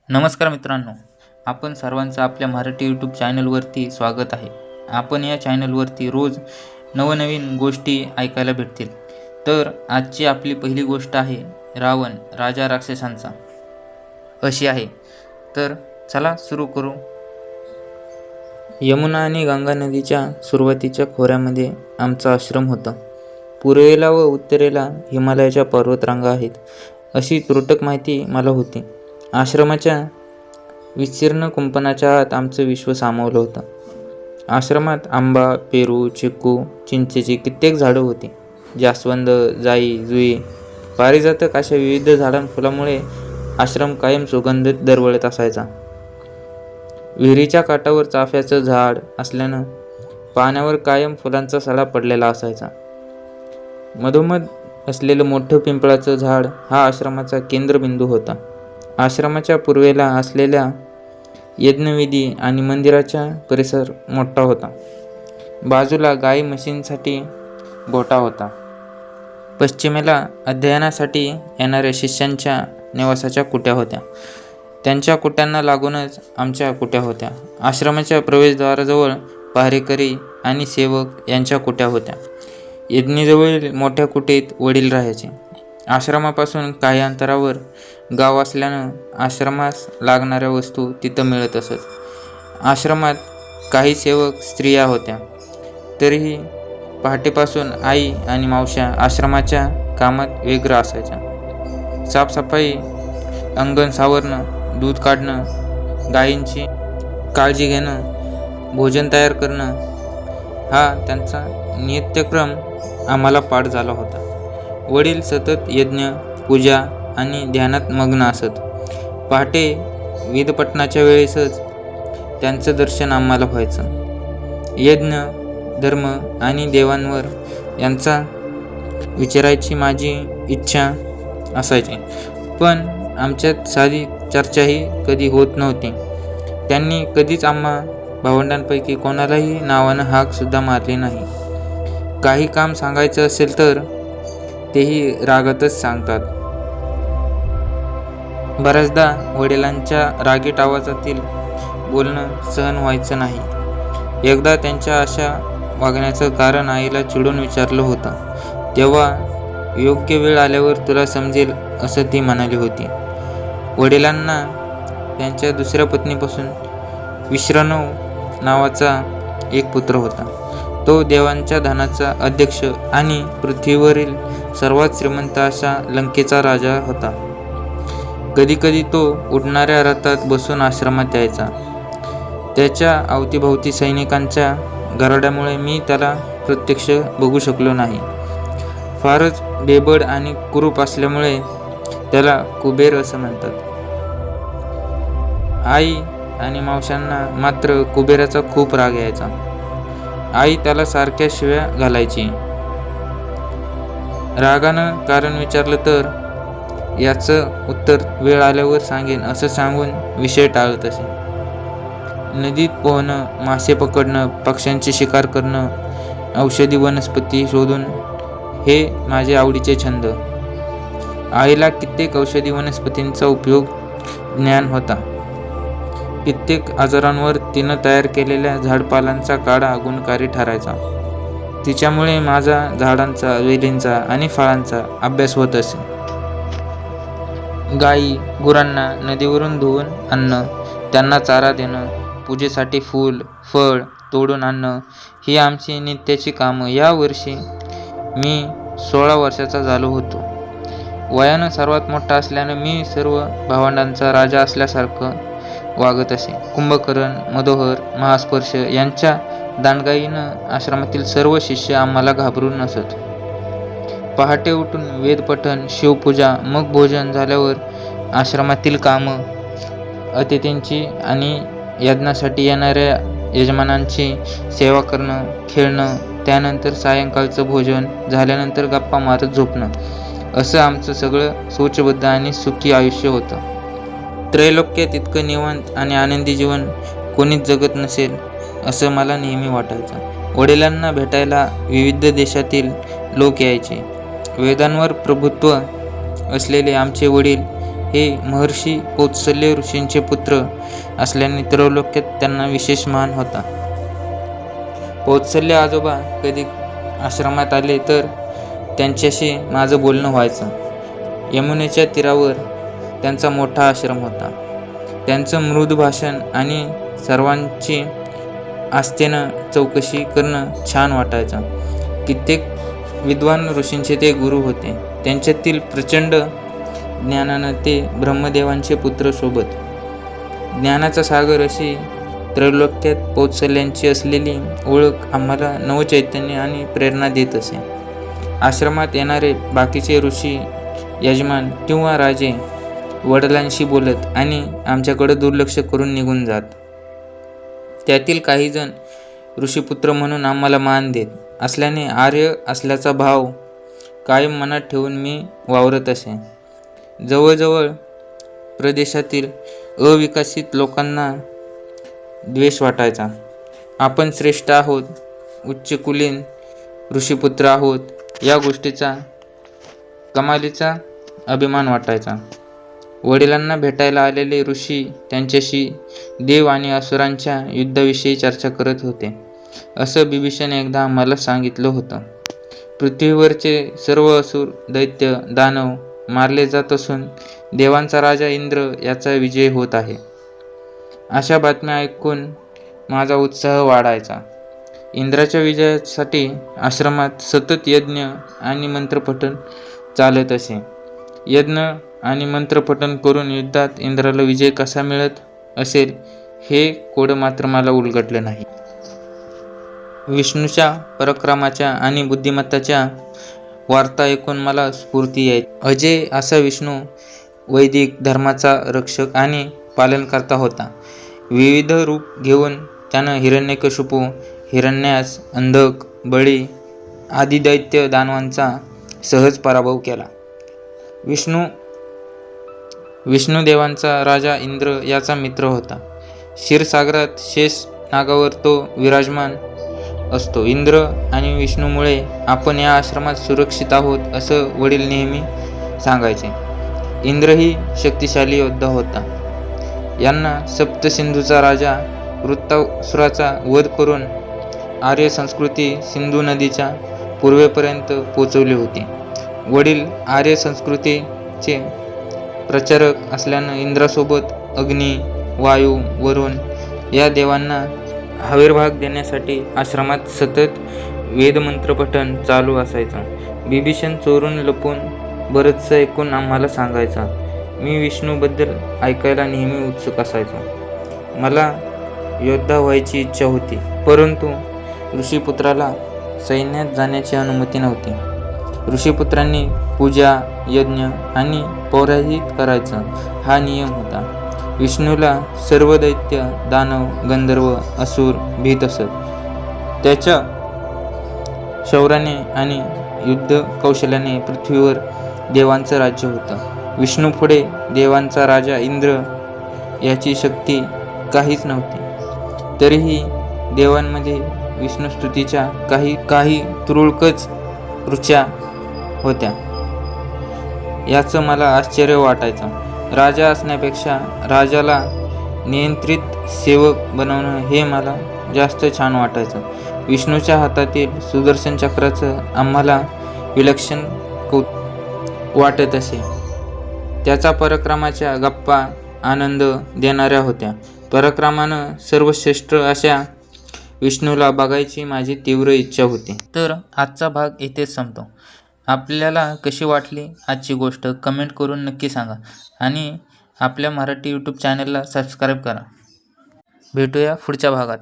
नमस्कार मित्रांनो, आपण सर्वांचं आपल्या मराठी यूट्यूब चॅनलवरती स्वागत आहे. आपण या चॅनलवरती रोज नवनवीन गोष्टी ऐकायला भेटतील. तर आजची आपली पहिली गोष्ट आहे रावण राजा राक्षसांचा अशी आहे. तर चला सुरू करू. यमुना आणि गंगा नदीच्या सुरुवातीच्या खोऱ्यामध्ये आमचा आश्रम होता. पूर्वेला व उत्तरेला हिमालयाच्या पर्वतरांगा आहेत अशी त्रुटक माहिती मला होती. आश्रमाच्या विस्तीर्ण कुंपणाच्या आत आमचं विश्व सामावलं होतं. आश्रमात आंबा, पेरू, चिकू, चिंचेची कित्येक झाडं होती. जास्वंद, जाई, जुई, पारिजातक अशा विविध झाडांफुलामुळे आश्रम कायम सुगंधित दरवळत असायचा. विहिरीच्या काठावर चाफ्याचं झाड असल्यानं पाण्यावर कायम फुलांचा सडा पडलेला असायचा. मधोमध असलेलं मोठं पिंपळाचं झाड हा आश्रमाचा केंद्रबिंदू होता. आश्रमाच्या पूर्वेला असलेल्या यज्ञविधी आणि मंदिराचा परिसर मोठा होता. बाजूला गाई म्हशींसाठी गोठा होता. पश्चिमेला अध्ययनासाठी येणाऱ्या शिष्यांच्या निवासाच्या कुट्या होत्या. त्यांच्या कुट्यांना लागूनच आमच्या कुट्या होत्या. आश्रमाच्या प्रवेशद्वाराजवळ पहारेकरी आणि सेवक यांच्या कुट्या होत्या. यज्ञीजवळील मोठ्या कुटीत वडील राहायचे. आश्रमापासून काही अंतरावर गाव असल्यानं आश्रमास लागणाऱ्या वस्तू तिथं मिळत असत. आश्रमात काही सेवक स्त्रिया होत्या. तरीही पहाटेपासून आई आणि मावश्या आश्रमाच्या कामात व्यग्र असायच्या. साफसफाई, अंगण सावरणं, दूध काढणं, गायींची काळजी घेणं, भोजन तयार करणं हा त्यांचा नित्यक्रम आम्हाला पाठ झाला होता. वडील सतत यज्ञ, पूजा आणि ध्यानात मग्न असत. पहाटे वेदपठणाच्या वेळेसच त्यांचं दर्शन आम्हाला व्हायचं. यज्ञ, धर्म आणि देवांवर यांचा विचारायची माझी इच्छा असायची, पण आमच्यात साधी चर्चाही कधी होत नव्हती. त्यांनी कधीच आम्हा भावंडांपैकी कोणालाही नावानं हाकसुद्धा मारली नाही. काही काम सांगायचं असेल तर तेही रागातच सांगतात. बऱ्याचदा वडिलांच्या रागीट आवाजातील बोलणं सहन व्हायचं नाही. एकदा त्यांच्या अशा वागण्याचं कारण आईला चिडून विचारलं होतं. तेव्हा योग्य वेळ आल्यावर तुला समजेल असं ती म्हणाली होती. वडिलांना त्यांच्या दुसऱ्या पत्नीपासून विश्रनव नावाचा एक पुत्र होता. तो देवांच्या धनाचा अध्यक्ष आणि पृथ्वीवरील सर्वात श्रीमंत अशा लंकेचा राजा होता. कधीकधी तो उडणाऱ्या रथात बसून आश्रमात यायचा. त्याच्या अवतीभोवती सैनिकांच्या गराड्यामुळे मी त्याला प्रत्यक्ष बघू शकलो नाही. फारच बेबड आणि कुरूप असल्यामुळे त्याला कुबेर असं म्हणतात. आई आणि मावशांना मात्र कुबेराचा खूप राग यायचा. आई त्याला सारख्या शिव्या घालायची. रागानं कारण विचारलं तर याचं उत्तर वेळ आल्यावर सांगेन असं सांगून विषय टाळत असे. नदीत पोहणं, मासे पकडणं, पक्ष्यांची शिकार करणं, औषधी वनस्पती शोधून हे माझे आवडीचे छंद. आईला कित्येक औषधी वनस्पतींचा उपयोग ज्ञान होता. कित्येक आजारांवर तिनं तयार केलेल्या झाडपालांचा काढा गुणकारी ठरायचा. तिच्यामुळे माझा झाडांचा, वेलींचा आणि फळांचा अभ्यास होत असे. गाई गुरांना नदीवरून धुवून आणणं, त्यांना चारा देणं, पूजेसाठी फूल फळ तोडून आणणं ही आमची नित्याची कामं. या वर्षी मी 16 वर्षाचा झालो होतो. वयानं सर्वात मोठा असल्यानं मी सर्व भावंडांचा राजा असल्यासारखं वागत असे. कुंभकर्ण, मधोहर, महास्पर्श यांच्या दांडगाईनं आश्रमातील सर्व शिष्य आम्हाला घाबरून नसत. पहाटे उठून वेदपठण, शिवपूजा, मग भोजन झाल्यावर आश्रमातील कामं, अतिथींची आणि यज्ञासाठी येणाऱ्या यजमानांची सेवा करणं, खेळणं, त्यानंतर सायंकाळचं भोजन झाल्यानंतर गप्पा मारत झोपणं असं आमचं सगळं सोचबद्ध आणि सुखी आयुष्य होतं. त्रैलोक्यात इतकं निवांत आणि आनंदी जीवन कोणीच जगत नसेल असं मला नेहमी वाटायचं. वडिलांना भेटायला विविध देशातील लोक यायचे. वेदांवर प्रभुत्व असलेले आमचे वडील हे महर्षी कौत्सल्य ऋषींचे पुत्र असल्याने त्रैलोक्यात त्यांना विशेष मान होता. कौत्सल्य आजोबा कधी आश्रमात आले तर त्यांच्याशी माझं बोलणं व्हायचं. यमुनेच्या तीरावर त्यांचा मोठा आश्रम होता. त्यांचं मृदू भाषण आणि सर्वांची आस्थेनं चौकशी करणं छान वाटायचं. कित्येक विद्वान ऋषींचे ते गुरु होते. त्यांच्यातील प्रचंड ज्ञानानं ते ब्रह्मदेवांचे पुत्र सोबत. ज्ञानाचा सागर अशी त्रैलोक्यात कौत्सल्यांची असलेली ओळख आम्हाला नवचैतन्य आणि प्रेरणा देत असे. आश्रमात येणारे बाकीचे ऋषी, यजमान किंवा राजे वडिलांशी बोलत आणि आमच्याकडे दुर्लक्ष करून निघून जात. त्यातील काही जण ऋषीपुत्र म्हणून आम्हाला मान देत असल्याने आर्य असल्याचा भाव कायम मनात ठेवून मी वावरत असे. जवळजवळ प्रदेशातील अविकसित लोकांना द्वेष वाटायचा. आपण श्रेष्ठ आहोत, उच्चकुलीन ऋषीपुत्र आहोत या गोष्टीचा कमालीचा अभिमान वाटायचा. वडिलांना भेटायला आलेले ऋषी त्यांच्याशी देव आणि असुरांच्या युद्धाविषयी चर्चा करत होते असं बिभीषण एकदा आम्हाला सांगितलं होतं. पृथ्वीवरचे सर्व असुर, दैत्य, दानव मारले जात असून देवांचा राजा इंद्र याचा विजय होत आहे. अशा बातम्या ऐकून माझा उत्साह वाढायचा. इंद्राच्या विजयासाठी आश्रमात सतत यज्ञ आणि मंत्रपठण चालत असे. यज्ञ आणि मंत्रपठण करून युद्धात इंद्राला विजय कसा मिळत असेल हे कोडं मात्र मला उलगडलं नाही. विष्णूच्या पराक्रमाच्या आणि बुद्धिमत्ताच्या वार्ता ऐकून मला स्फूर्ती यायची. अजय असा विष्णू वैदिक धर्माचा रक्षक आणि पालनकर्ता होता. विविध रूप घेऊन त्यानं हिरण्यकशिपू, हिरण्यास, अंधक, बळी आदी दैत्य दानवांचा सहज पराभव केला. विष्णुदेवांचा राजा इंद्र याचा मित्र होता. क्षीरसागरात शेष नागावर तो विराजमान असतो. इंद्र आणि विष्णूमुळे आपण या आश्रमात सुरक्षित आहोत असं वडील नेहमी सांगायचे. इंद्र ही शक्तिशाली योद्धा होता. यांना सप्तसिंधूचा राजा वृत्तासुराचा वध करून आर्य संस्कृती सिंधू नदीच्या पूर्वेपर्यंत पोचवली होती. वडील आर्य संस्कृतीचे प्रचारक असल्यानं इंद्रासोबत अग्नी, वायू, वरुण या देवांना आविर्भाग देण्यासाठी आश्रमात सतत वेदमंत्रपठण चालू असायचं. बिभीषण चोरून लपून बरंचसं ऐकून आम्हाला सांगायचा. मी विष्णूबद्दल ऐकायला नेहमी उत्सुक असायचो. मला योद्धा व्हायची इच्छा होती, परंतु ऋषीपुत्राला सैन्यात जाण्याची अनुमती नव्हती. ऋषीपुत्रांनी पूजा, यज्ञ आणि पौरोहित्य करायचं हा नियम होता. विष्णूला सर्व दैत्य, दानव, गंधर्व, असुर भीत असत. त्याच्या शौर्याने आणि युद्ध कौशल्याने पृथ्वीवर देवांचं राज्य होतं. विष्णूपुढे देवांचा राजा इंद्र याची शक्ती काहीच नव्हती. तरीही देवांमध्ये विष्णुस्तुतीच्या काही तुरळकच रुच्या होत्या. याचं मला आश्चर्य वाटायचं. राजा असण्यापेक्षा राजाला नियंत्रित सेवक बनवणं हे मला जास्त छान वाटायचं. विष्णूच्या हातातील सुदर्शन चक्राचं आम्हाला विलक्षण वाटत असे. त्याचा पराक्रमाच्या गप्पा आनंद देणाऱ्या होत्या. पराक्रमानं सर्वश्रेष्ठ अशा विष्णूला बघायची माझी तीव्र इच्छा होती. तर आजचा भाग इथेच संपतो. आपल्याला कशी वाटली आजची गोष्ट कमेंट करून नक्की सांगा आणि आपल्या मराठी यूट्यूब चॅनलला सबस्क्राईब करा. भेटूया पुढच्या भागात.